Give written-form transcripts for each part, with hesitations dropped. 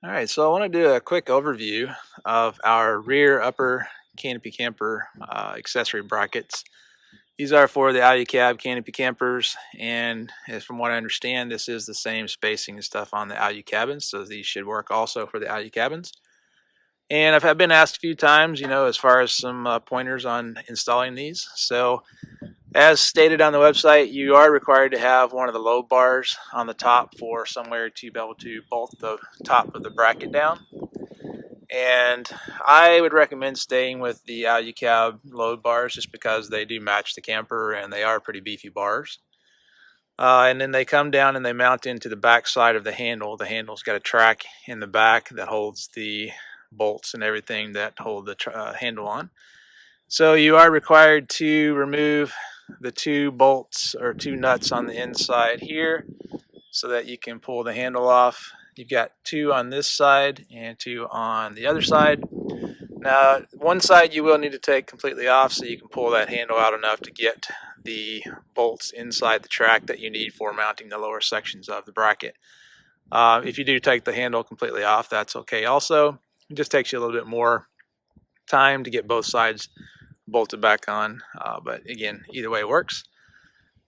All right, so I want to do a quick overview of our rear upper canopy camper accessory brackets. These are for the Alu-Cab Canopy Campers, and from what I understand, this is the same spacing and stuff on the Alu-Cabins, so these should work also for the Alu-Cabins. And I've been asked a few times, as far as some pointers on installing these. So as stated on the website, you are required to have one of the load bars on the top for somewhere to be able to bolt the top of the bracket down. And I would recommend staying with the Alu-Cab load bars just because they do match the camper and they are pretty beefy bars. And then they come down and they mount into the back side of the handle. The handle's got a track in the back that holds the bolts and everything that hold the handle on. So you are required to remove the two bolts or two nuts on the inside here so that you can pull the handle off. You've got two on this side and two on the other side. Now, one side you will need to take completely off so you can pull that handle out enough to get the bolts inside the track that you need for mounting the lower sections of the bracket. If you do take the handle completely off, that's okay also. It just takes you a little bit more time to get both sides bolted back on, but again, either way works.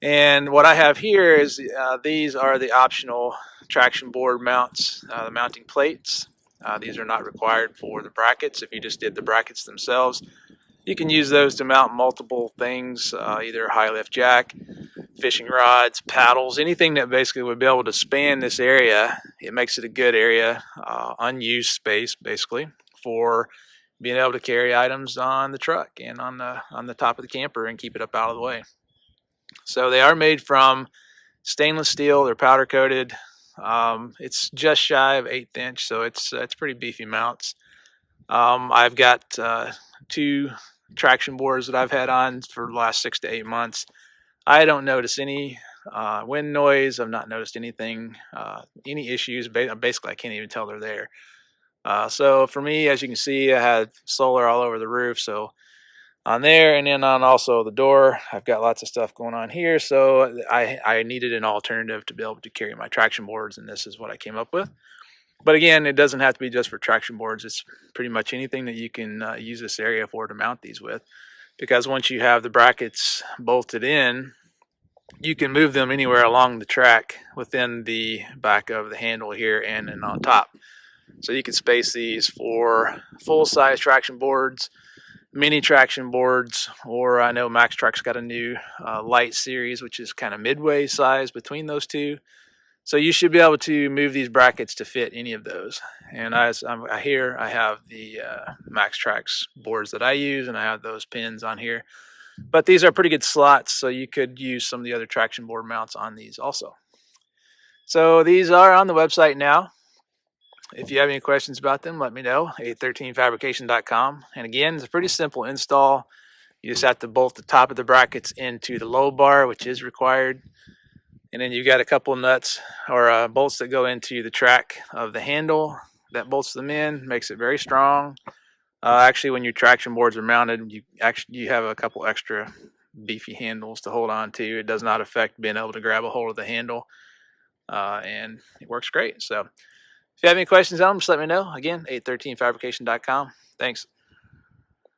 And what I have here is these are the optional traction board mounts, the mounting plates. These are not required for the brackets. If you just did the brackets themselves, you can use those to mount multiple things, either high lift jack, fishing rods, paddles, anything that basically would be able to span this area. It makes it a good area, unused space basically, for being able to carry items on the truck and on the top of the camper and keep it up out of the way. So they are made from stainless steel. They're powder coated. It's just shy of 1/8 inch, so it's pretty beefy mounts. I've got two traction boards that I've had on for the last 6 to 8 months. I don't notice any wind noise. I've not noticed anything, any issues. Basically, I can't even tell they're there. So for me, as you can see, I had solar all over the roof, so on there, and then on also the door, I've got lots of stuff going on here, so I needed an alternative to be able to carry my traction boards, and this is what I came up with. But again, it doesn't have to be just for traction boards. It's pretty much anything that you can use this area for to mount these with, because once you have the brackets bolted in, you can move them anywhere along the track within the back of the handle here and then on top. So you can space these for full-size traction boards, mini traction boards, or I know Max Truck's got a new light series, which is kind of midway size between those two. So you should be able to move these brackets to fit any of those. And as here, I have the Max Trax boards that I use, and I have those pins on here. But these are pretty good slots, so you could use some of the other traction board mounts on these also. So these are on the website now. If you have any questions about them, let me know, 813fabrication.com. And again, it's a pretty simple install. You just have to bolt the top of the brackets into the low bar, which is required. And then you've got a couple of nuts or bolts that go into the track of the handle that bolts them in, makes it very strong. Actually, when your traction boards are mounted, you have a couple extra beefy handles to hold on to. It does not affect being able to grab a hold of the handle, and it works great. So if you have any questions on them, just let me know. Again, 813fabrication.com. Thanks.